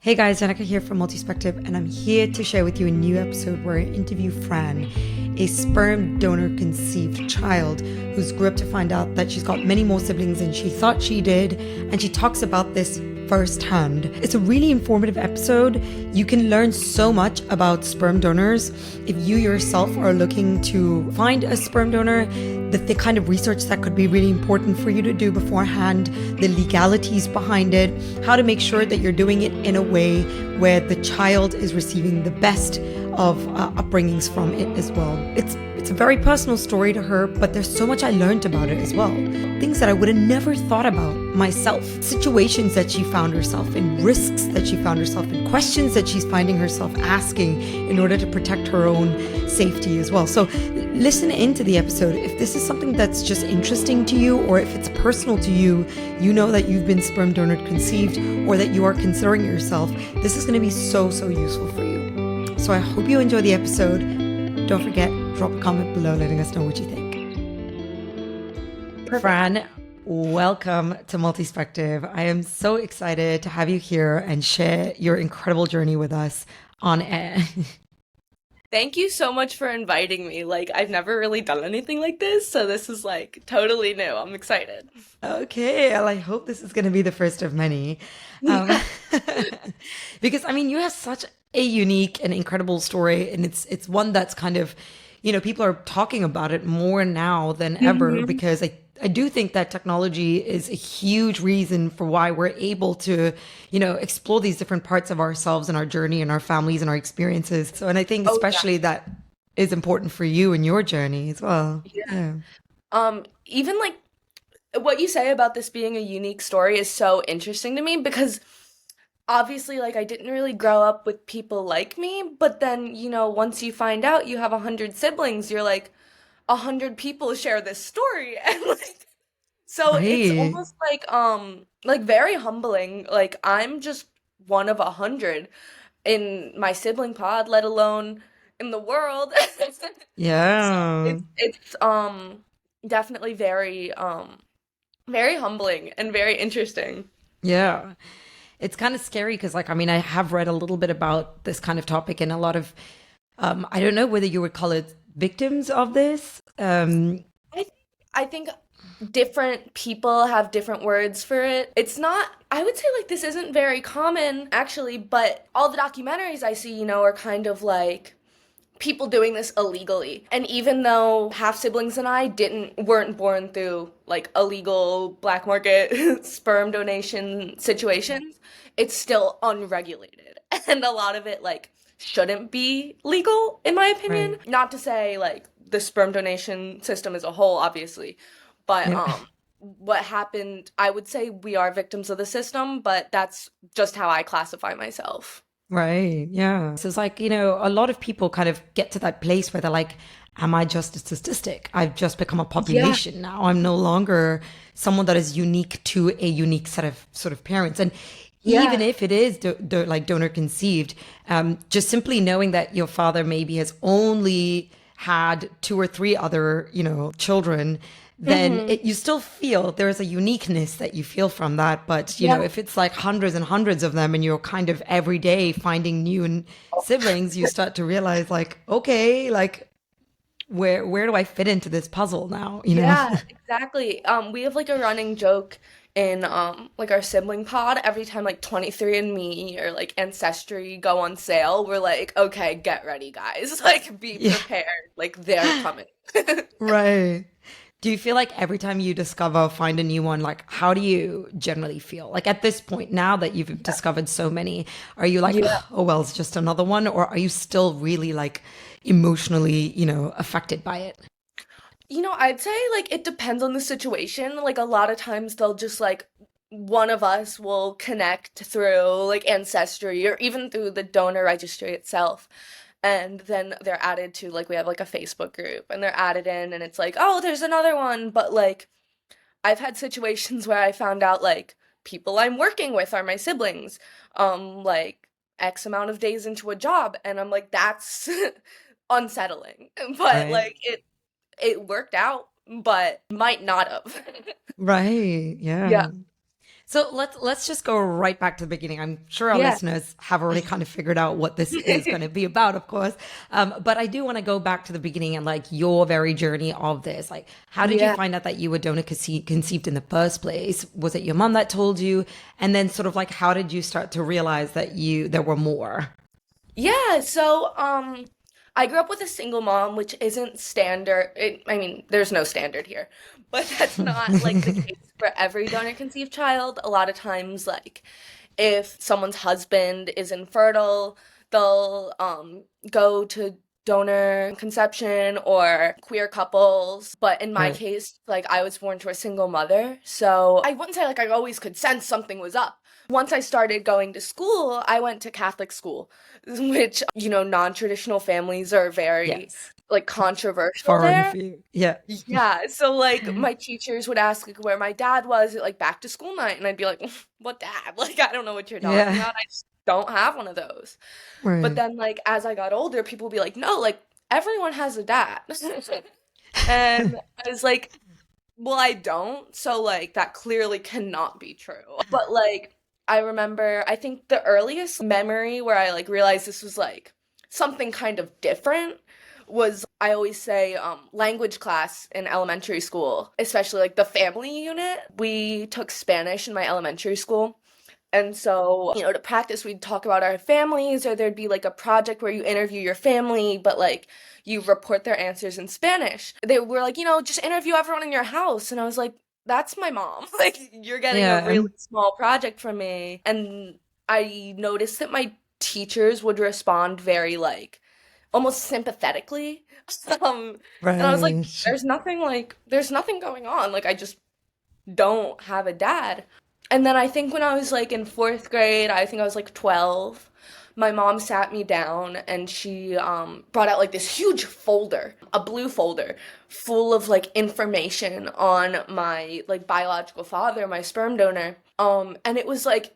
Hey guys, Danica here from Multispective, and I'm here to share with you a new episode where I interview Fran, a sperm donor conceived child who's grew up to find out that she's got many more siblings than she thought she did, and she talks about this firsthand. It's a really informative episode. You can learn so much about sperm donors. If you yourself are looking to find a sperm donor, the kind of research that could be really important for you to do beforehand, the legalities behind it, how to make sure that you're doing it in a way where the child is receiving the best of upbringings from it as well. It's a very personal story to her, but there's so much I learned about it as well. Things that I would have never thought about myself. Situations that she found herself in, risks that she found herself in, questions that she's finding herself asking in order to protect her own safety as well. So listen into the episode. If this is something that's just interesting to you, or if it's personal to you, you know that you've been sperm donor conceived, or that you are considering yourself, this is going to be so useful for you. So I hope you enjoy the episode. Don't forget, drop a comment below letting us know what you think. Perfect. Fran, welcome to Multispective. I am so excited to have you here and share your incredible journey with us on air. Thank you so much for inviting me. I've never really done anything like this, so this is totally new. I'm excited. Okay, well, I hope this is going to be the first of many. Because you have such a unique and incredible story, and it's one that's kind of, people are talking about it more now than ever, because I do think that technology is a huge reason for why we're able to, explore these different parts of ourselves and our journey and our families and our experiences. So, and I think especially that is important for you and your journey as well. Yeah. Even what you say about this being a unique story is so interesting to me, because obviously, I didn't really grow up with people like me, but then, once you find out you have 100 siblings, you're like, 100 people share this story, and so it's Right. almost very humbling. I'm just one of 100 in my sibling pod, let alone in the world. Yeah. So it's definitely very humbling and very interesting. Yeah. It's kind of scary because, I have read a little bit about this kind of topic, and a lot of, I don't know whether you would call it victims of this. I think different people have different words for it. It's not, I would say this isn't very common actually, but all the documentaries I see, are kind of people doing this illegally. And even though half siblings and I weren't born through illegal black market sperm donation situations, it's still unregulated. And a lot of it shouldn't be legal in my opinion. Right. Not to say the sperm donation system as a whole, obviously, but Yeah. what happened, I would say we are victims of the system, but that's just how I classify myself. Right. Yeah. So it's a lot of people kind of get to that place where they're like, am I just a statistic? I've just become a Yeah. population now. I'm no longer someone that is unique to a unique set of sort of parents. And even Yeah. if it is donor conceived, just simply knowing that your father maybe has only had two or three other, children, then you still feel there's a uniqueness that you feel from that. But, Yeah. if it's hundreds and hundreds of them and you're kind of every day finding new siblings, you start to realize okay, where do I fit into this puzzle now? Yeah, exactly. We have a running joke in our sibling pod. Every time 23andMe or Ancestry go on sale, we're like, okay, get ready, guys. Be Yeah, prepared. They're coming. right. Do you feel like every time you find a new one, how do you generally feel? At this point, now that you've discovered so many, are you like, Yeah. oh, well, it's just another one? Or are you still really emotionally, affected by it? I'd say it depends on the situation. A lot of times they'll just one of us will connect through Ancestry or even through the donor registry itself. And then they're added to we have a Facebook group and they're added in and it's oh, there's another one. But I've had situations where I found out people I'm working with are my siblings. X amount of days into a job and I'm that's unsettling. But Right. it worked out, but might not have. Right. Yeah. Yeah. So let's just go right back to the beginning. I'm sure our Yeah. listeners have already kind of figured out what this is going to be about, of course. But I do want to go back to the beginning and like your very journey of this. Like, how did you Yeah. find out that you were donor conceived in the first place? Was it your mom that told you? And then sort of like, how did you start to realize that there were more? Yeah, so I grew up with a single mom, which isn't standard. I mean, there's no standard here, but that's not like the case for every donor conceived child. A lot of times, like if someone's husband is infertile, they'll go to donor conception or queer couples. But in my Right. case, like I was born to a single mother, so I wouldn't say like I always could sense something was up. Once I started going to school, I went to Catholic school, which, non-traditional families are very Yes. like controversial Foreign there. for you. Yeah. Yeah, so like my teachers would ask like where my dad was at like back to school night, and I'd be like, "What dad? Like I don't know what you're talking Yeah. about. I just don't have one of those." But Right. then like as I got older, people would be like, "No, like everyone has a dad." And I was like, "Well, I don't." So like that clearly cannot be true. But like I remember I think the earliest memory where I like realized this was like something kind of different was I always say language class in elementary school, especially like the family unit. We took Spanish in my elementary school. And so, to practice, we'd talk about our families, or there'd be like a project where you interview your family, but like you report their answers in Spanish. They were like, just interview everyone in your house. And I was like, that's my mom. Like, you're getting a Yeah. really small project from me. And I noticed that my teachers would respond very like almost sympathetically. And I was like, Right. there's nothing going on. Like, I just don't have a dad. And then I think when I was like in fourth grade, I think I was like 12, my mom sat me down and she brought out like this huge folder, a blue folder, full of like information on my like biological father, my sperm donor. And it was like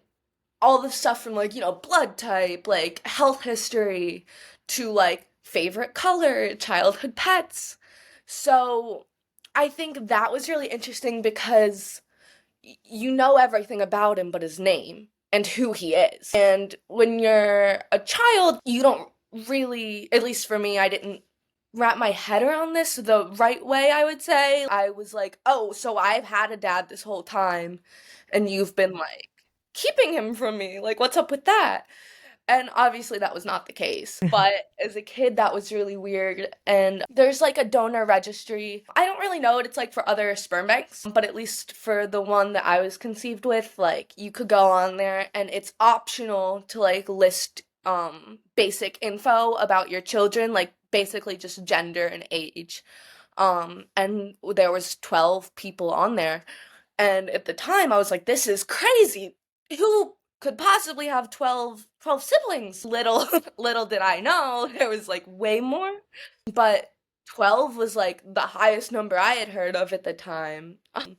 all the stuff from like, blood type, like health history, to like favorite color, childhood pets. So I think that was really interesting because you know everything about him but his name and who he is. And when you're a child, you don't really, at least for me, I didn't wrap my head around this the right way, I would say. I was like, oh, so I've had a dad this whole time and you've been like keeping him from me. Like, what's up with that? And obviously that was not the case. But as a kid, that was really weird. And there's like a donor registry. I don't really know what it's like for other sperm banks, but at least for the one that I was conceived with, like you could go on there and it's optional to like list basic info about your children, like basically just gender and age. And there was 12 people on there. And at the time I was like, this is crazy. Who could possibly have 12 siblings? Little little did I know there was like way more, but 12 was like the highest number I had heard of at the time. And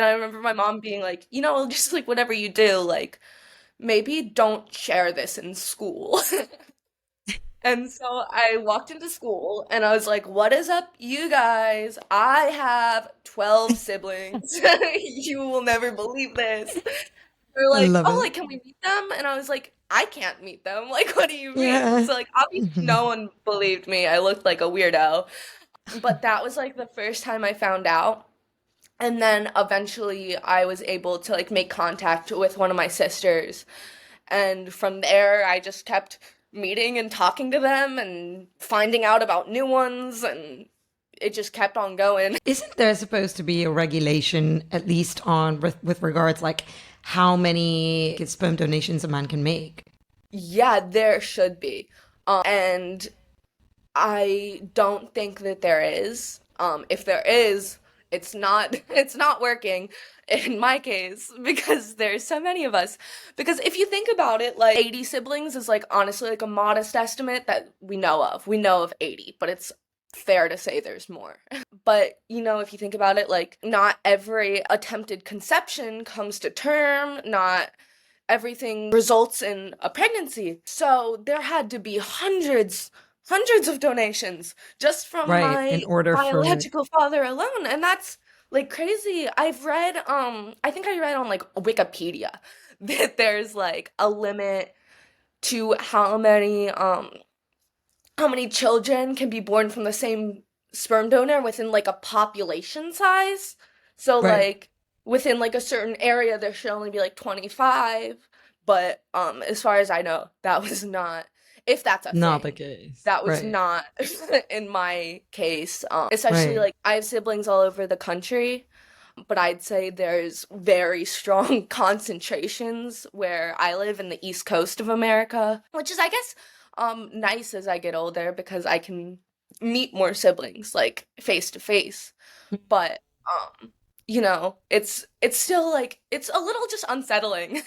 I remember my mom being like, just like whatever you do, like maybe don't share this in school. And so I walked into school and I was like, what is up, you guys? I have 12 siblings. You will never believe this. They're I like, love "Oh, it. like, can we meet them?" And I was like, "I can't meet them. Like, what do you mean?" Yeah. So, like, obviously no one believed me. I looked like a weirdo. But that was like the first time I found out. And then eventually I was able to like make contact with one of my sisters. And from there I just kept meeting and talking to them and finding out about new ones, and it just kept on going. Isn't there supposed to be a regulation, at least on with regards like how many sperm donations a man can make? Yeah, there should be. And I don't think that there is. If there is, it's not it's not working in my case because there's so many of us. Because if you think about it, like 80 siblings is like honestly like a modest estimate that we know of. We know of 80, but it's fair to say there's more. But, if you think about it, like not every attempted conception comes to term, not everything results in a pregnancy. So there had to be hundreds of donations just from Right. In my order for biological father alone. And that's Like crazy. I've read I think I read on like Wikipedia that there's like a limit to how many children can be born from the same sperm donor within like a population size. So Right. like within like a certain area there should only be like 25, but as far as I know, that was not, if that's a Not the thing. case. That was Right. not in my case. Especially Right. like I have siblings all over the country, but I'd say there's very strong concentrations where I live in the East Coast of America, which is, I guess, nice as I get older because I can meet more siblings like face to face. But it's still like it's a little just unsettling.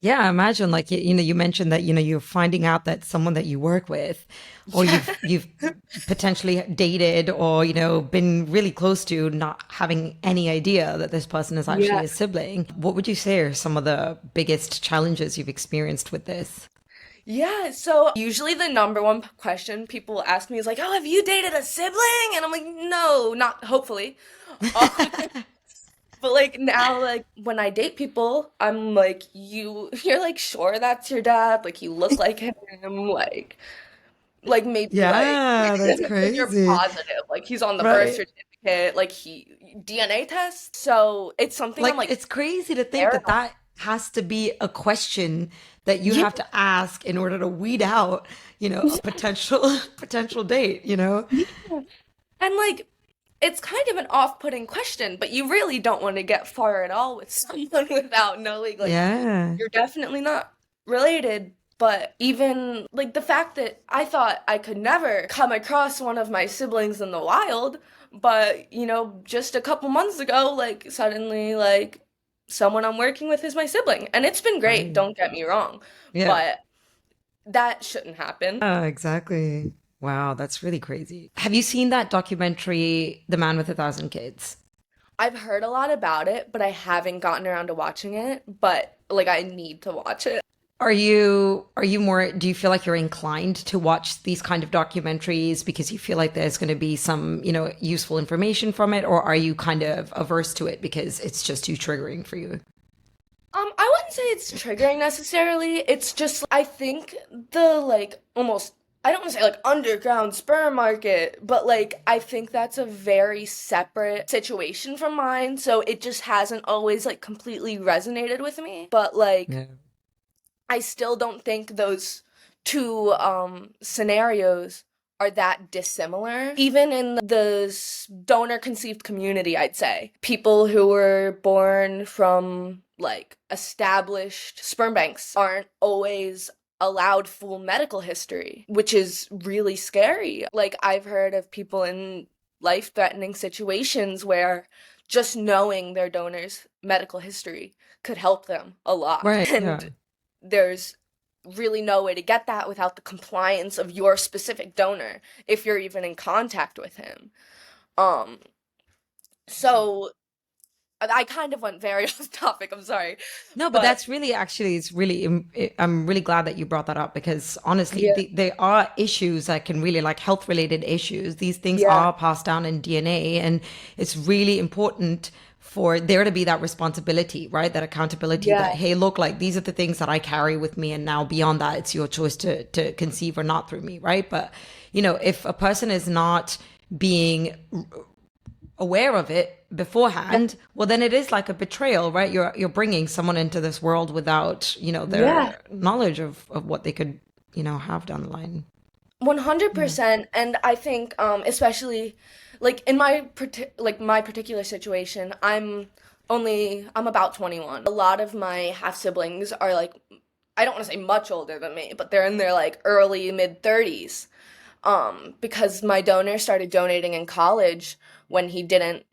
Yeah, imagine like you mentioned that you're finding out that someone that you work with or Yeah. you've potentially dated or been really close to not having any idea that this person is actually Yeah. a sibling. What would you say are some of the biggest challenges you've experienced with this? Yeah, so usually the number one question people ask me is like, "Oh, have you dated a sibling?" And I'm like, "No, not hopefully." Um, but like now, like when I date people, I'm like, you're like sure that's your dad? Like you look like him, like maybe like Yeah, that's like you're crazy. positive, like he's on the birth Right. certificate, like he DNA test. So it's something I'm Like, like it's crazy to think that paranoid. that has to be a question that you Yeah, have to ask in order to weed out, a potential potential date, you know? yeah. And like it's kind of an off-putting question, but you really don't want to get far at all with someone without knowing like Yeah. you're definitely not related. But even like the fact that I thought I could never come across one of my siblings in the wild, but just a couple months ago, like suddenly like someone I'm working with is my sibling. And it's been great, Right. don't get me wrong, Yeah. but that shouldn't happen. Exactly. Wow, that's really crazy. Have you seen that documentary, The Man with a Thousand Kids? I've heard a lot about it, but I haven't gotten around to watching it, but like I need to watch it. Are you more, do you feel like you're inclined to watch these kind of documentaries because you feel like there's going to be some, useful information from it, or are you kind of averse to it because it's just too triggering for you? I wouldn't say it's triggering necessarily. It's just I think the like almost I don't want to say like underground sperm market, but like I think that's a very separate situation from mine, so it just hasn't always like completely resonated with me. But like Yeah. I still don't think those two scenarios are that dissimilar. Even in the donor conceived community, I'd say people who were born from like established sperm banks aren't always allowed full medical history, which is really scary. Like I've heard of people in life-threatening situations where just knowing their donor's medical history could help them a lot. Right. Yeah. And there's really no way to get that without the compliance of your specific donor if you're even in contact with him. Um, so I kind of went very off topic, I'm sorry. No, but But that's really actually, it's really, I'm really glad that you brought that up because honestly, yeah, there are issues that can really like health related issues. These things yeah, are passed down in DNA, and it's really important for there to be that responsibility, right? That accountability that, yeah, hey, look, like these are the things that I carry with me. And now beyond that, it's your choice to conceive or not through me, right? But, if a person is not being aware of it yeah, beforehand, well, then it is like a betrayal, right? You're bringing someone into this world without, yeah. their knowledge of what they could, have down the line. Yeah. 100%. And I think especially like in my particular situation, I'm about 21. A lot of my half siblings are like I don't want to say much older than me, but they're in their like early mid 30s. Because my donor started donating in college when he didn't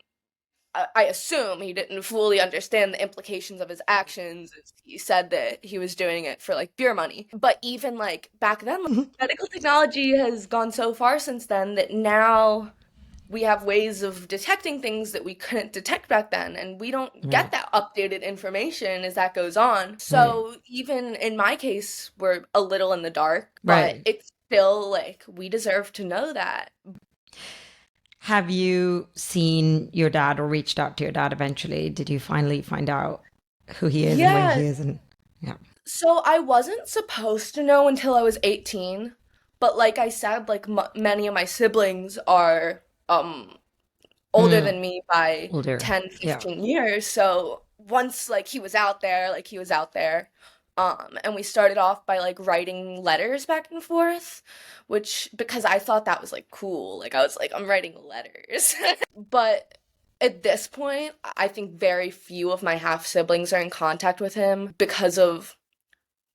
I assume he didn't fully understand the implications of his actions. He said that he was doing it for like beer money. But even like back then, like, Mhm. medical technology has gone so far since then that now we have ways of detecting things that we couldn't detect back then. And we don't get Right. that updated information as that goes on. Right. So even in my case, we're a little in the dark, but Right. it's still like we deserve to know that. Have you seen your dad or reached out to your dad eventually? Did you finally find out who he is and where Yeah, he is? And yeah. so I wasn't supposed to know until I was 18, but like I said, like m many of my siblings are older Mm, than me by older. 10, Yeah. 15 years. So once like he was out there, like he was out there. And we started off by like writing letters back and forth, which because I thought that was like cool. Like I was like, I'm writing letters. But at this point, I think very few of my half siblings are in contact with him because of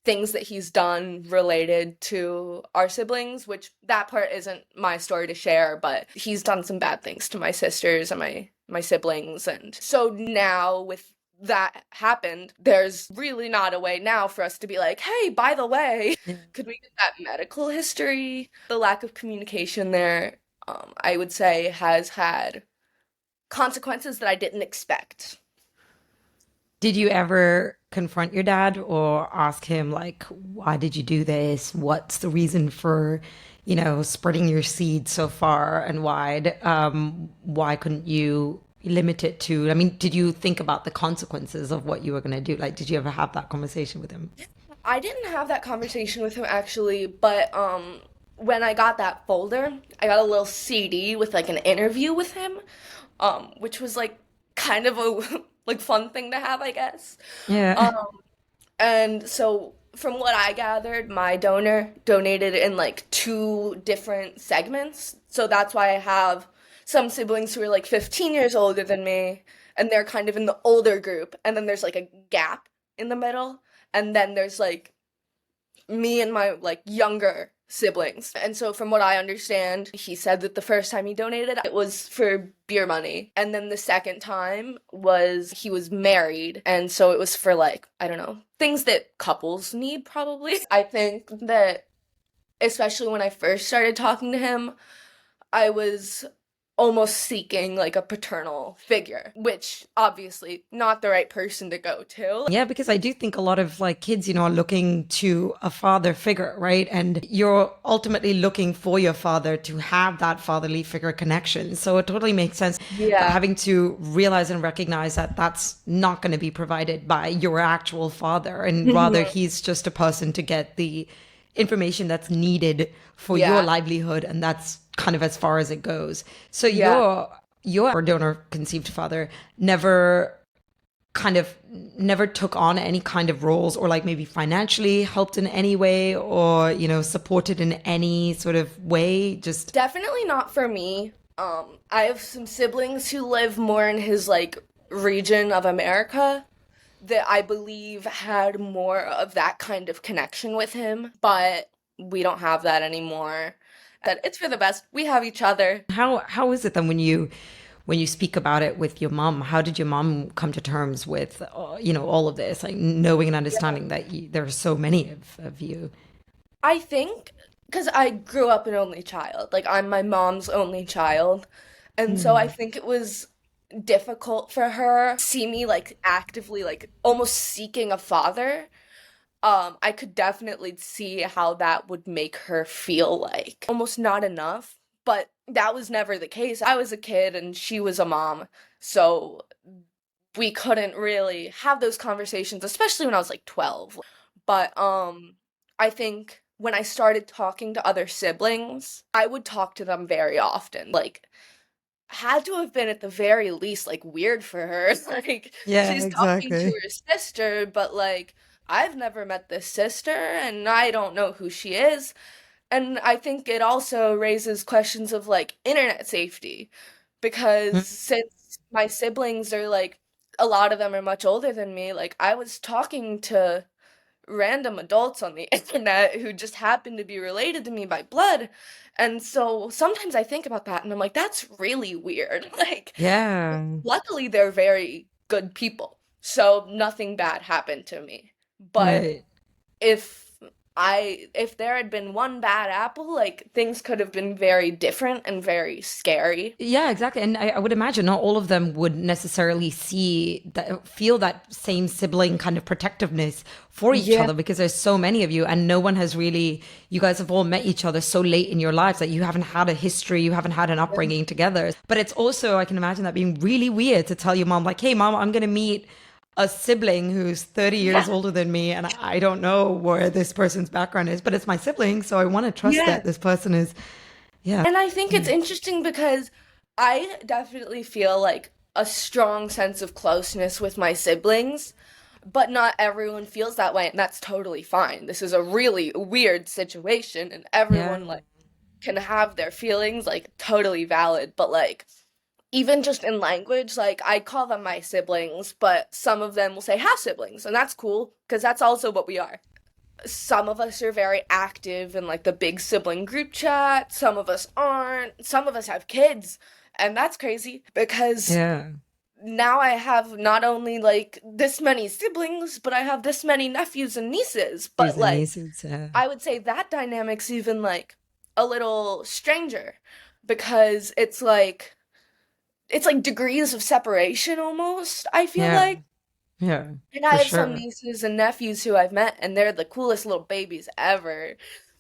things that he's done related to our siblings, which that part isn't my story to share, but he's done some bad things to my sisters and my siblings. And so now with that happened, there's really not a way now for us to be like, hey, by the way, Yeah. could we get that medical history? The lack of communication there, I would say, has had consequences that I didn't expect. Did you ever confront your dad or ask him, like, why did you do this? What's the reason for, spreading your seed so far and wide? Why couldn't you limit it to, I mean, did you think about the consequences of what you were going to do? Like, did you ever have that conversation with him? I didn't have that conversation with him actually, but when I got that folder, I got a little CD with like an interview with him, which was like kind of a like fun thing to have, I guess. Yeah. Um and so from what I gathered, my donor donated in like two different segments. So that's why I have some siblings who are like 15 years older than me, and they're kind of in the older group, and then there's like a gap in the middle, and then there's like me and my like younger siblings. And so from what I understand, he said that the first time he donated it was for beer money. And then the second time was he was married. And so it was for like, I don't know, things that couples need probably. I think that especially when I first started talking to him, I was almost seeking like a paternal figure, which obviously not the right person to go to. Yeah, because I do think a lot of like kids, are looking to a father figure, right? And you're ultimately looking for your father to have that fatherly figure connection. So it totally makes sense. But Yeah. having to realize and recognize that that's not going to be provided by your actual father, and rather Mhm. he's just a person to get the information that's needed for your Yeah. livelihood, and that's kind of as far as it goes. So Yeah. your donor conceived father never kind of never took on any kind of roles, or like maybe financially helped in any way, or supported in any sort of way, just Definitely not for me. I have some siblings who live more in his like region of America that I believe had more of that kind of connection with him, but we don't have that anymore. That it's for the best. We have each other. how is it then when you speak about it with your mom? How did your mom come to terms with all of this, like knowing and understanding that there are so many of you? I think because I grew up an only child, like I'm my mom's only child, and so I Hmm. think it was difficult for her to see me like actively like almost seeking a father. I could definitely see how that would make her feel like almost not enough, but that was never the case. I was a kid and she was a mom, so we couldn't really have those conversations, especially when I was like 12. But I think when I started talking to other siblings, I would talk to them very often. Like had to have been at the very least like weird for her. Like Yeah, she's talking to exactly. her sister, but like I've never met this sister and I don't know who she is. And I think it also raises questions of like internet safety because since my siblings are like a lot of them are much older than me, like I was talking to random adults on the internet who just happen to be related to me by blood. And so sometimes I think about that and I'm like, that's really weird. Like, Yeah. luckily, they're very good people. So nothing bad happened to me. But Right. if if there had been one bad apple, like things could have been very different and very scary. Yeah, exactly. And I would imagine not all of them would necessarily feel that same sibling kind of protectiveness for each Yeah. other, because there's so many of you and no one has really, you guys have all met each other so late in your lives that you haven't had a history, you haven't had an upbringing together. But it's also, I can imagine that being really weird to tell your mom, like, hey, mom, I'm going to meet a sibling who's 30 years older than me, and I don't know where this person's background is, but it's my sibling, so I want to trust Yeah. that this person is, yeah. And I think it's interesting because I definitely feel like a strong sense of closeness with my siblings, but not everyone feels that way, and that's totally fine. This is a really weird situation, and everyone Yeah. like can have their feelings, like totally valid, but like even just in language, like I call them my siblings, but some of them will say half siblings, and that's cool because that's also what we are. Some of us are very active in like the big sibling group chat, some of us aren't, some of us have kids, and that's crazy because Yeah. now I have not only like this many siblings, but I have this many nephews and nieces. But These and like nieces, yeah. I would say that dynamic's even like a little stranger because it's like degrees of separation almost, I feel Yeah. like. Yeah, And I for have some sure. nieces and nephews who I've met, and they're the coolest little babies ever.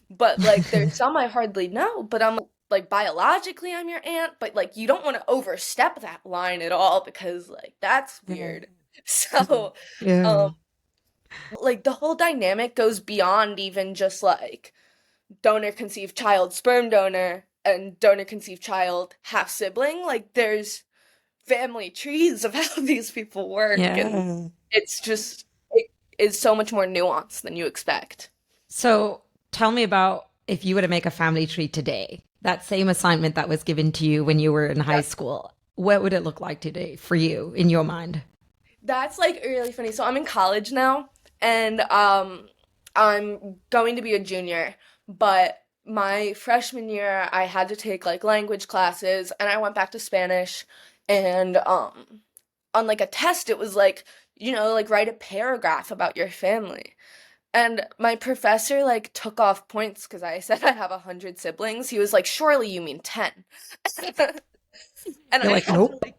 But like, there's some I hardly know, but I'm like, biologically, I'm your aunt, but like, you don't want to overstep that line at all because like, that's Yeah. weird. So, Yeah. um, like, the whole dynamic goes beyond even just like donor conceived child, sperm donor, and donor conceived child, half sibling. Like, there's family trees of how these people work, and Yeah. it's just it is so much more nuanced than you expect. So tell me about if you were to make a family tree today, that same assignment that was given to you when you were in high Yeah. school, what would it look like today for you in your mind? That's like really funny. So I'm in college now, and I'm going to be a junior, but my freshman year I had to take like language classes, and I went back to Spanish, and on like a test it was like, like write a paragraph about your family. And my professor like took off points because I said I have 100 siblings. He was like, "Surely you mean 10." And You're I like, had to nope. like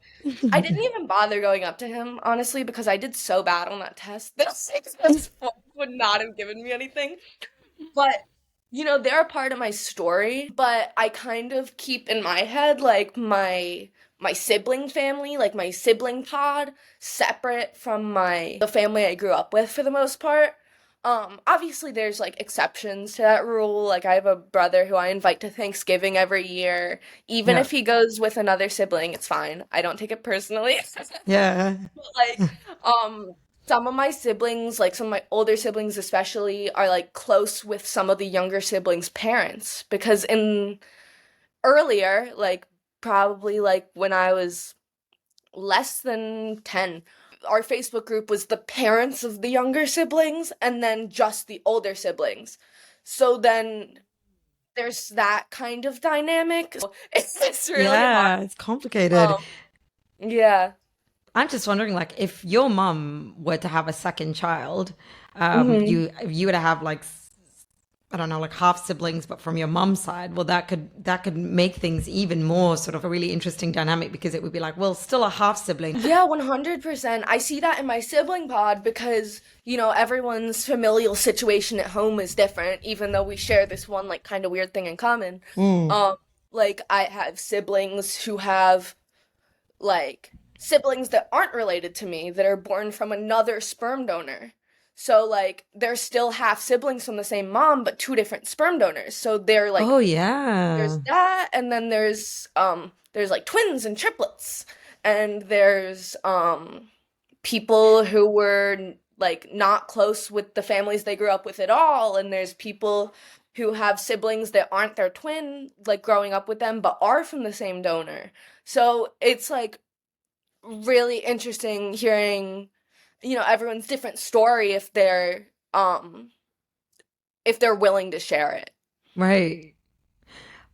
I didn't even bother going up to him, honestly, because I did so bad on that test that 6 points would not have given me anything. But they're a part of my story, but I kind of keep in my head like my sibling family, like my sibling pod, separate from my the family I grew up with for the most part. Obviously there's like exceptions to that rule. Like I have a brother who I invite to Thanksgiving every year. Even Yeah. if he goes with another sibling, it's fine. I don't take it personally. Yeah. But like some of my siblings, like some of my older siblings especially, are like close with some of the younger siblings' parents because in earlier, like probably like when I was less than 10, our Facebook group was the parents of the younger siblings and then just the older siblings. So then there's that kind of dynamic. It's really hard. Yeah, it's complicated. Um, yeah. I'm just wondering, like, if your mom were to have a second child, hmm if you were to have like I don't know, like half siblings, but from your mom's side, well, that could make things even more sort of a really interesting dynamic, because it would be like, well, still a half sibling. Yeah, 100%. I see that in my sibling pod because, everyone's familial situation at home is different, even though we share this one, like, kind of weird thing in common. Mm. Like, I have siblings who have, like, siblings that aren't related to me that are born from another sperm donor. So, like, they're still half siblings from the same mom, but two different sperm donors. So they're, like, Oh there's yeah. that, and then there's like twins and triplets, and there's people who were like not close with the families they grew up with at all, and there's people who have siblings that aren't their twin, like growing up with them, but are from the same donor. So it's like really interesting hearing, everyone's different story if they're willing to share it. Right.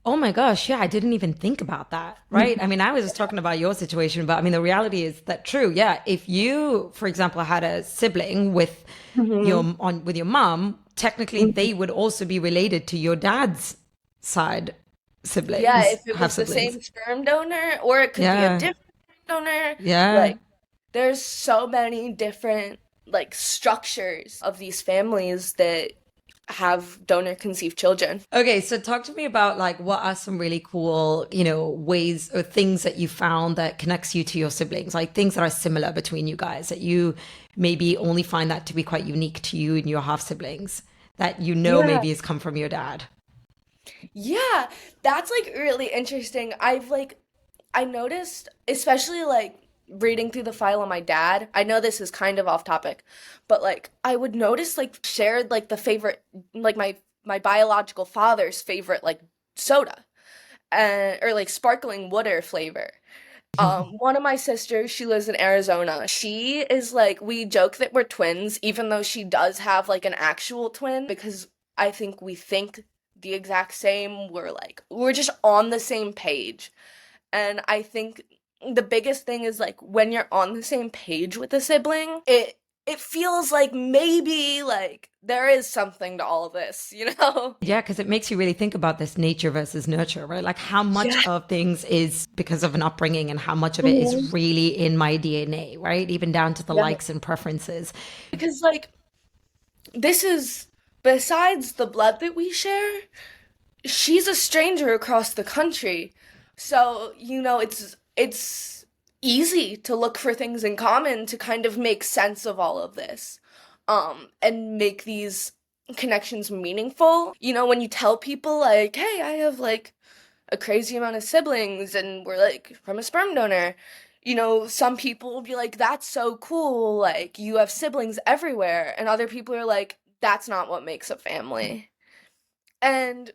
Oh my gosh, yeah, I didn't even think about that, right? I mean, I was just talking about your situation, but I mean, the reality is that true. Yeah, if you, for example, had a sibling with hmm with your mom, technically they would also be related to your dad's side Yeah, siblings, if it half was the siblings. same sperm donor, or it could be a Yeah. different donor. Yeah. Like, there's so many different like structures of these families that have donor conceived children. Okay, so talk to me about like what are some really cool, ways or things that you found that connects you to your siblings, like things that are similar between you guys that you maybe only find that to be quite unique to you and your half siblings that Yeah. maybe has come from your dad. Yeah, that's like really interesting. I noticed, especially like reading through the file on my dad. I know this is kind of off topic, but like I would notice like shared like the favorite, like my biological father's favorite like soda, and or like sparkling water flavor. One of my sisters, she lives in Arizona. She is like, we joke that we're twins, even though she does have like an actual twin, because I think we think the exact same. We're just on the same page. And I think the biggest thing is like when you're on the same page with a sibling, it feels like maybe like there is something to all of this, you know? Yeah, because it makes you really think about this nature versus nurture, right? Like how much Yeah. of things is because of an upbringing and how much of it is Mhm. really in my DNA, right? Even down to the Yeah. likes and preferences. Because like this is besides the blood that we share, she's a stranger across the country. So, it's easy to look for things in common to kind of make sense of all of this. And make these connections meaningful. You know, when you tell people like, "Hey, I have like a crazy amount of siblings and we're like from a sperm donor." Some people will be like, "That's so cool, like you have siblings everywhere." And other people are like, "That's not what makes a family." And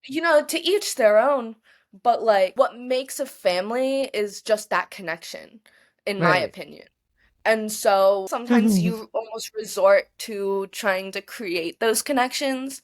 to each their own, but like what makes a family is just that connection, in my Right. opinion. And so sometimes you almost resort to trying to create those connections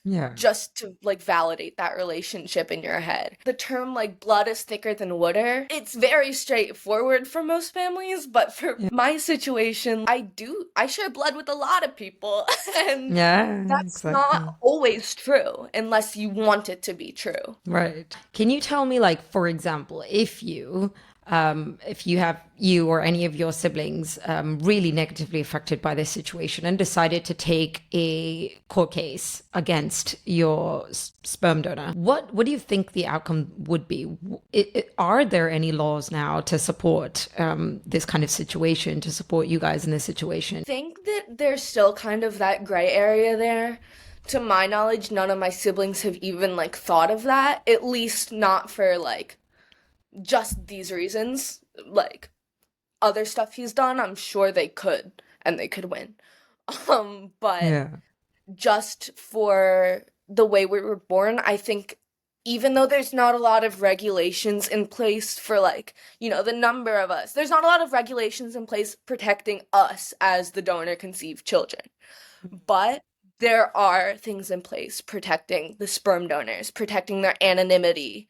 Yeah. just to like validate that relationship in your head. The term like blood is thicker than water, it's very straightforward for most families, but for Yeah. my situation, I share blood with a lot of people and Yeah, that's not exactly. always true unless you want it to be true. Right. Can you tell me, like, for example, if you have you or any of your siblings really negatively affected by this situation and decided to take a court case against your sperm donor, what do you think the outcome would be? Are there any laws now to support this kind of situation, to support you guys in this situation? I think that there's still kind of that gray area there. To my knowledge, none of my siblings have even like thought of that, at least not for like just these reasons. Like other stuff he's done, I'm sure they could and they could win. But Yeah. just for the way we were born, I think even though there's not a lot of regulations in place for like, the number of us, there's not a lot of regulations in place protecting us as the donor conceived children. But there are things in place protecting the sperm donors, protecting their anonymity.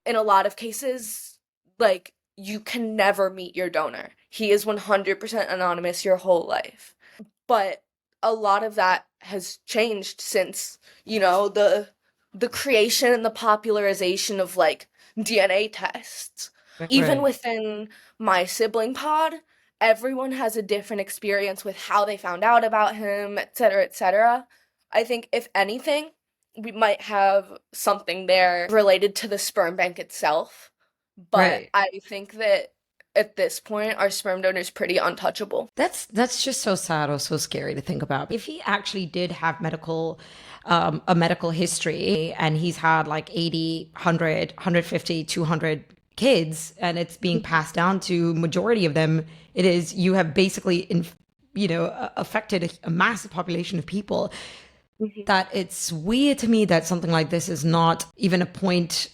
In a lot of cases, like you can never meet your donor. He is 100% anonymous your whole life. But a lot of that has changed since, the creation and the popularization of like DNA tests. Even Right. within my sibling pod, everyone has a different experience with how they found out about him, et cetera, et cetera. I think if anything, we might have something there related to the sperm bank itself, but Right. I think that at this point, our sperm donor is pretty untouchable. That's just so sad or so scary to think about. If he actually did have a medical history and he's had like 80, 100, 150, 200 kids and it's being passed down to majority of them, it is you have basically affected a massive population of people. Mhm. That it's weird to me that something like this is not even a point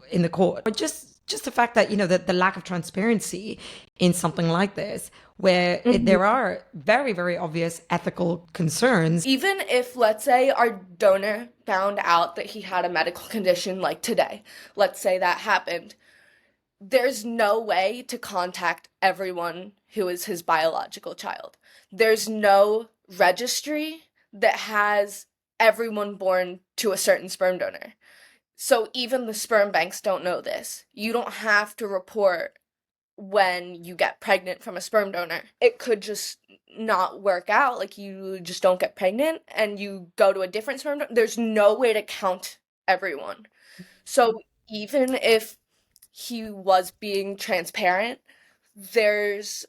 in the court. But just the fact that that the lack of transparency in something like this, where there Mhm. are very very obvious ethical concerns. Even if, let's say, our donor found out that he had a medical condition like today, let's say that happened, there's no way to contact everyone who is his biological child. There's no registry that has everyone born to a certain sperm donor. So even the sperm banks don't know this. You don't have to report when you get pregnant from a sperm donor. It could just not work out, like you just don't get pregnant and you go to a different sperm donor. There's no way to count everyone. So even if he was being transparent, there's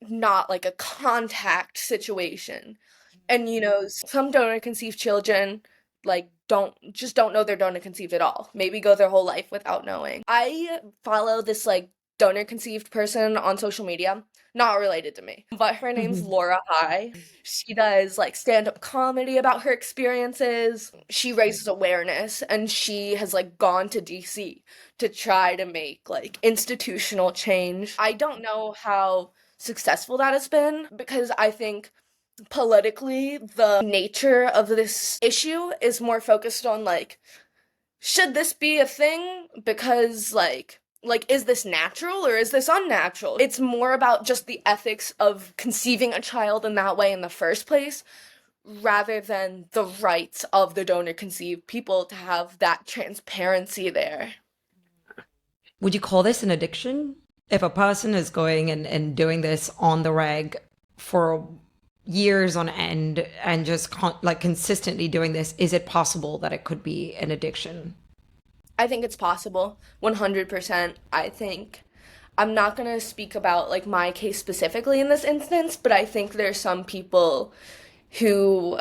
not like a contact situation. And some donor conceived children like don't know they're donor conceived at all. Maybe go their whole life without knowing. I follow this like donor conceived person on social media, not related to me, but her name's Laura High. She does like stand-up comedy about her experiences. She raises awareness, and she has like gone to DC to try to make like institutional change. I don't know how successful that has been, because I think politically the nature of this issue is more focused on like, should this be a thing? Because like is this natural or is this unnatural? It's more about just the ethics of conceiving a child in that way in the first place, rather than the rights of the donor conceived people to have that transparency there. Would you call this an addiction? If a person is going and doing this on the reg for years on end and just consistently doing this, is it possible that it could be an addiction? I think it's possible, 100%. I think I'm not going to speak about like my case specifically in this instance, but I think there's some people who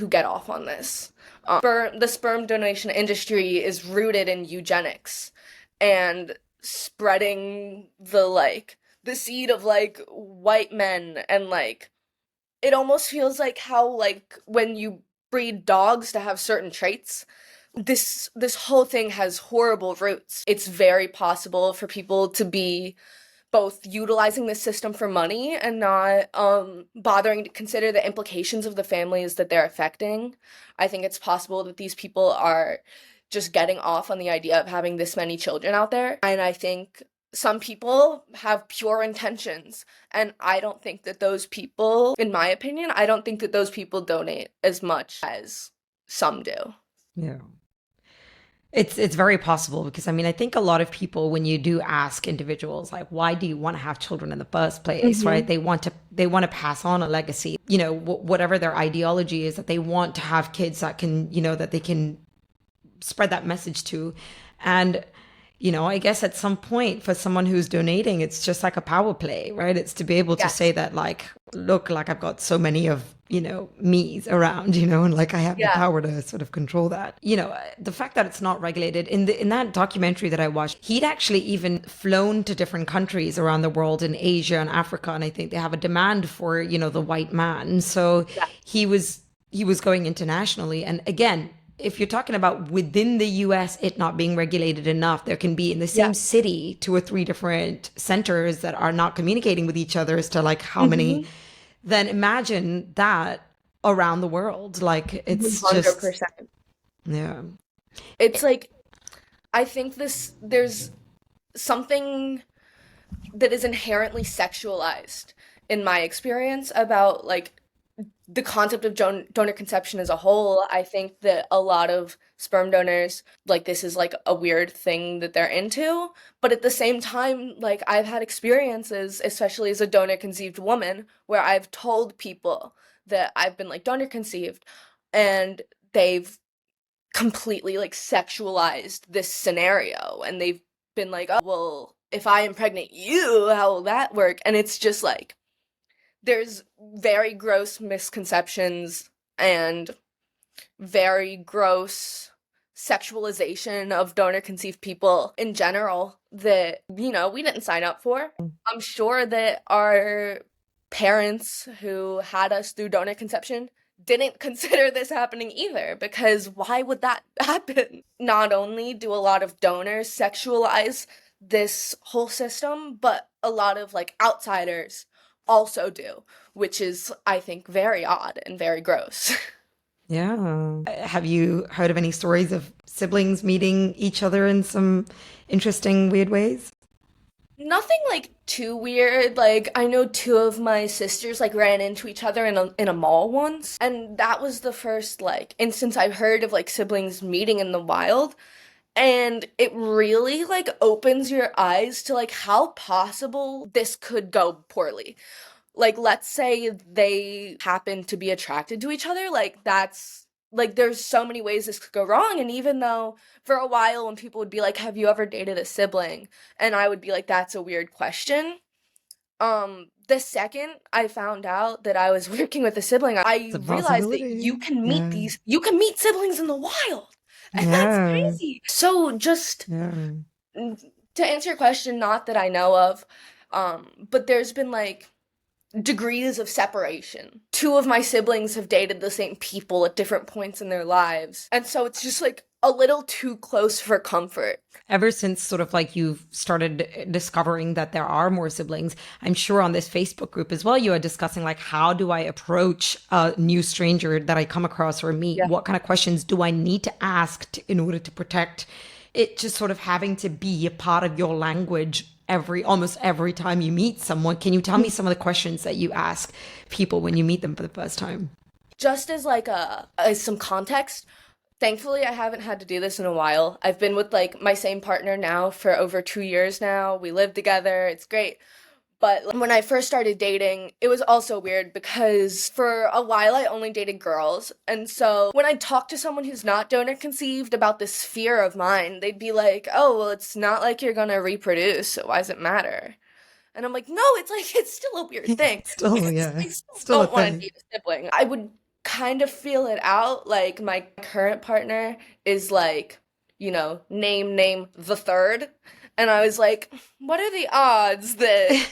get off on this. The sperm donation industry is rooted in eugenics and spreading the seed of like white men, and like it almost feels like how like when you breed dogs to have certain traits, this whole thing has horrible roots. It's very possible for people to be both utilizing this system for money and not bothering to consider the implications of the families that they're affecting. I think it's possible that these people are just getting off on the idea of having this many children out there. And I think some people have pure intentions. And I don't think that those people, in my opinion, I don't think that those people donate as much as some do. Yeah. It's very possible, because I mean, I think a lot of people, when you do ask individuals like, why do you want to have children in the first place, right? They want to pass on a legacy, whatever their ideology is, that they want to have kids that can, that they can spread that message to. And I guess at some point for someone who's donating, it's just like a power play, right? It's to be able to say that like, look, like I've got so many of, me's around, and like I have the power to sort of control that. The fact that it's not regulated in that documentary that I watched, he'd actually even flown to different countries around the world, in Asia and Africa. And I think they have a demand for, the white man. So he was going internationally. And again, if you're talking about within the US, it not being regulated enough, there can be in the same city 2 or 3 different centers that are not communicating with each other as to like how many, then imagine that around the world. Like it's 100%. Just, yeah. It's like, I think there's something that is inherently sexualized in my experience about like the concept of donor conception as a whole. I think that a lot of sperm donors, like, this is like a weird thing that they're into, but at the same time, like, I've had experiences, especially as a donor conceived woman, where I've told people that I've been like donor conceived, and they've completely like sexualized this scenario, and they've been like, oh, well, if I impregnate you, how will that work? And it's just like, there's very gross misconceptions and very gross sexualization of donor conceived people in general that, we didn't sign up for. I'm sure that our parents who had us through donor conception didn't consider this happening either, because why would that happen? Not only do a lot of donors sexualize this whole system, but a lot of like outsiders also do, which is, I think, very odd and very gross. Yeah. Have you heard of any stories of siblings meeting each other in some interesting, weird ways? Nothing like too weird. Like I know two of my sisters like ran into each other in a mall once, and that was the first like instance I've heard of like siblings meeting in the wild. And it really like opens your eyes to like how possible this could go poorly. Like let's say they happen to be attracted to each other, like that's like there's so many ways this could go wrong. And even though for a while when people would be like, have you ever dated a sibling, and I would be like, that's a weird question, the second I found out that I was working with a sibling, I It's a realized that possibility. Yeah. you can meet siblings in the wild. And that's Yeah. crazy. So just Yeah. to answer your question, not that I know of, but there's been like degrees of separation. Two of my siblings have dated the same people at different points in their lives. And so it's just like a little too close for comfort. Ever since sort of like you've started discovering that there are more siblings, I'm sure on this Facebook group as well, you are discussing like, how do I approach a new stranger that I come across or meet? Yeah. What kind of questions do I need to ask in order to protect it? Just sort of having to be a part of your language almost every time you meet someone. Can you tell me some of the questions that you ask people when you meet them for the first time? Just as like as some context, thankfully I haven't had to do this in a while. I've been with like my same partner now for over 2 years now. We live together. It's great. But when I first started dating, it was also weird because for a while I only dated girls. And so when I talk to someone who's not donor conceived about this fear of mine, they'd be like, oh, well, it's not like you're going to reproduce, so why does it matter? And I'm like, no, it's like, it's still a weird thing Still, because yeah, I still still a don't want to thing. date a sibling. I would kind of feel it out. Like my current partner is like, name the third. And I was like, what are the odds that they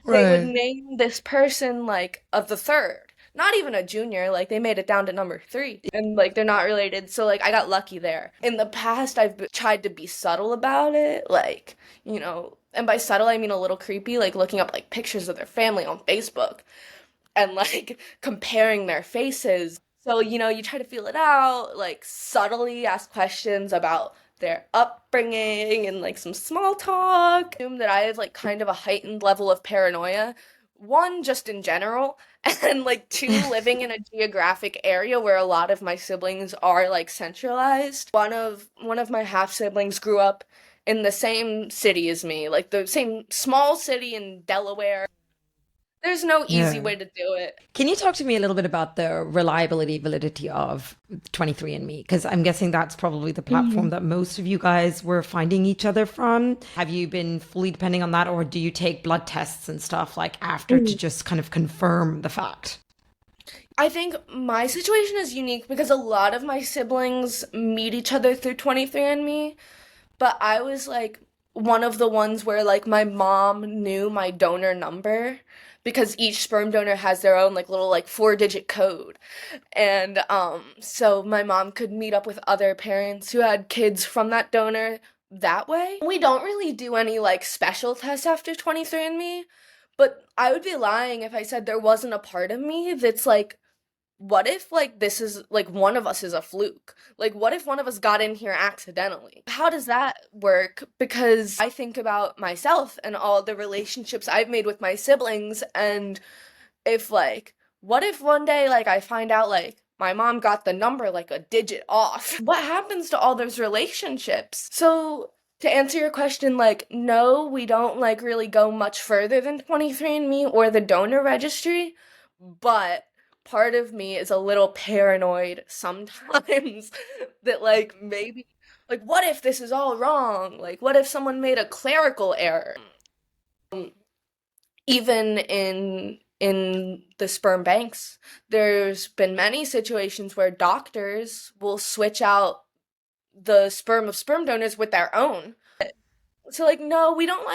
would Right. name this person like of the third? Not even a junior, like they made it down to number three. And like they're not related. So like I got lucky there. In the past, tried to be subtle about it. Like, and by subtle, I mean a little creepy, like looking up like pictures of their family on Facebook and like comparing their faces. So, you try to feel it out, like subtly ask questions about their upbringing and like some small talk. That I have like kind of a heightened level of paranoia. One, just in general, and like two, living in a geographic area where a lot of my siblings are like centralized. One of my half siblings grew up in the same city as me, like the same small city in Delaware. There's no easy Yeah. way to do it. Can you talk to me a little bit about the reliability, validity of 23andMe? Because I'm guessing that's probably the platform Mhm. that most of you guys were finding each other from. Have you been fully depending on that, or do you take blood tests and stuff like after to Mhm. just kind of confirm the fact? I think my situation is unique because a lot of my siblings meet each other through 23andMe, but I was like one of the ones where like my mom knew my donor number because each sperm donor has their own like little like 4-digit code. And so my mom could meet up with other parents who had kids from that donor that way. We don't really do any like special tests after 23andMe, but I would be lying if I said there wasn't a part of me that's like, what if like this is like one of us is a fluke? Like what if one of us got in here accidentally? How does that work? Because I think about myself and all the relationships I've made with my siblings, and if like what if one day like I find out like my mom got the number like a digit off? What happens to all those relationships? So to answer your question, like no, we don't like really go much further than 23andMe or the donor registry, but part of me is a little paranoid sometimes that like maybe like what if this is all wrong? Like what if someone made a clerical error? Even in the sperm banks, there's been many situations where doctors will switch out the sperm of sperm donors with their own. So like no, we don't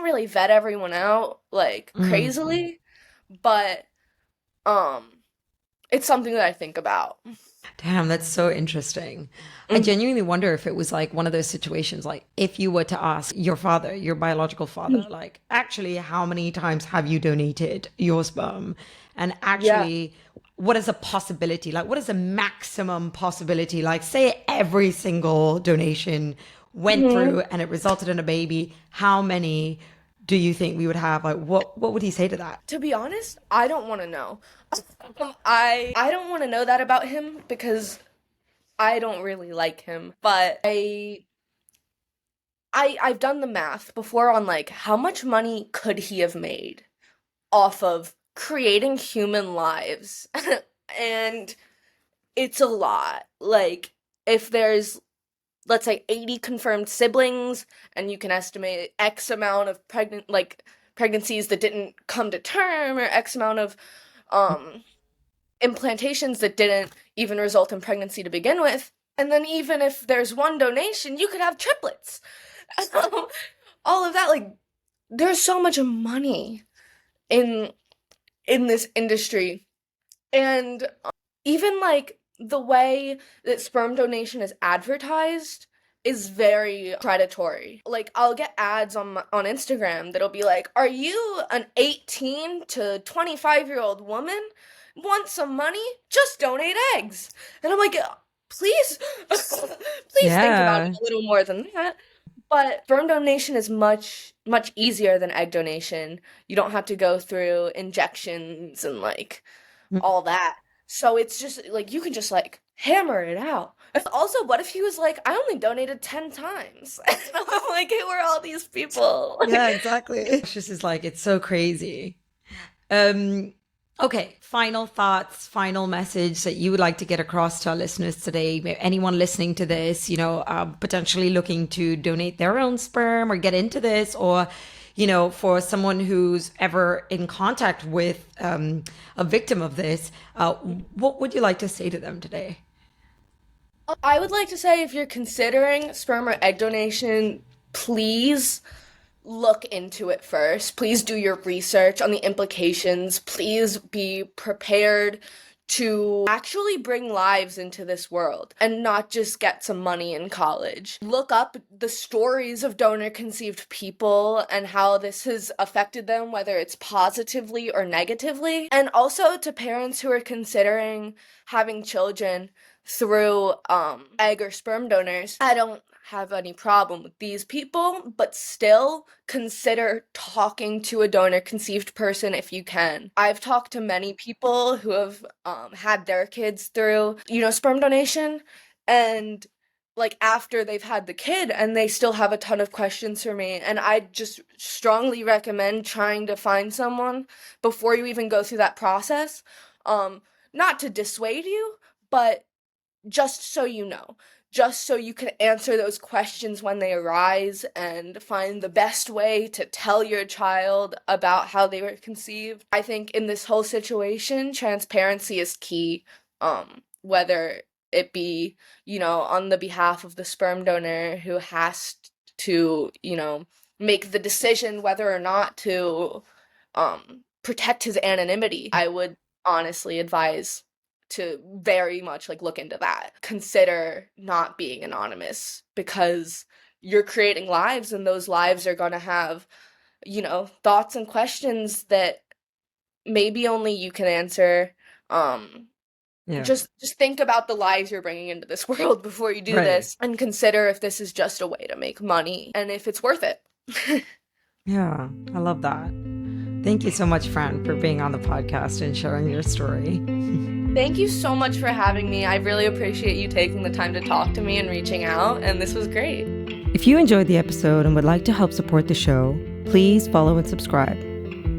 really vet everyone out like Mm. crazily, but um it's something that I think about. Damn, that's so interesting. I Mhm. genuinely wonder if it was like one of those situations, like if you were to ask your father, your biological father, like, actually, how many times have you donated your sperm? And Yeah. actually, what is a possibility? Like, what is a maximum possibility? Like, say every single donation went Mhm. through and it resulted in a baby. How many do you think we would have? Like, what would he say to that? To be honest, I don't want to know. I don't want to know that about him because I don't really like him. But I've done the math before on like how much money could he have made off of creating human lives. And it's a lot. Like, if there's, let's say, 80 confirmed siblings, and you can estimate X amount of pregnancies that didn't come to term, or X amount of implantations that didn't even result in pregnancy to begin with. And then even if there's one donation, you could have triplets. All of that, like, there's so much money in this industry. And even like the way that sperm donation is advertised is very predatory. Like, I'll get ads on Instagram that'll be like, are you an 18 to 25-year-old woman? Want some money? Just donate eggs. And I'm like, please, think about it a little more than that. But sperm donation is much, much easier than egg donation. You don't have to go through injections and like all that. So it's just like, you can just like hammer it out. Also, what if he was like, I only donated 10 times? I'm like, who are all these people? Yeah, exactly. It's just like, it's so crazy. Okay, final thoughts, final message that you would like to get across to our listeners today. Anyone listening to this, potentially looking to donate their own sperm or get into this, or, for someone who's ever in contact with a victim of this, what would you like to say to them today? I would like to say, if you're considering sperm or egg donation, please look into it first. Please do your research on the implications. Please be prepared to actually bring lives into this world and not just get some money in college. Look up the stories of donor-conceived people and how this has affected them, whether it's positively or negatively. And also to parents who are considering having children through egg or sperm donors, I don't have any problem with these people, but still consider talking to a donor-conceived person if you can. I've talked to many people who have had their kids through, sperm donation, and like after they've had the kid, and they still have a ton of questions for me. And I just strongly recommend trying to find someone before you even go through that process. Not to dissuade you, but just so you know. Just so you can answer those questions when they arise and find the best way to tell your child about how they were conceived. I think in this whole situation, transparency is key, whether it be, on the behalf of the sperm donor who has to, make the decision whether or not to protect his anonymity. I would honestly advise to very much look into that. Consider not being anonymous, because you're creating lives, and those lives are going to have, thoughts and questions that maybe only you can answer. Just think about the lives you're bringing into this world before you do this, and consider if this is just a way to make money and if it's worth it. Yeah, I love that. Thank you so much, Fran, for being on the podcast and sharing your story. Thank you so much for having me. I really appreciate you taking the time to talk to me and reaching out, and this was great. If you enjoyed the episode and would like to help support the show, please follow and subscribe.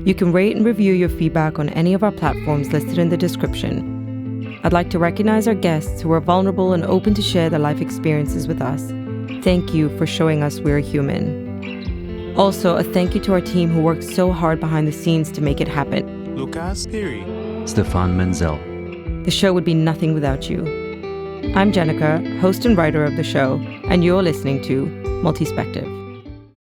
You can rate and review your feedback on any of our platforms listed in the description. I'd like to recognize our guests who are vulnerable and open to share their life experiences with us. Thank you for showing us we're human. Also, a thank you to our team who worked so hard behind the scenes to make it happen. Lucas Piri, Stefan Menzel. The show would be nothing without you. I'm Jenica, host and writer of the show, and you're listening to Multispective.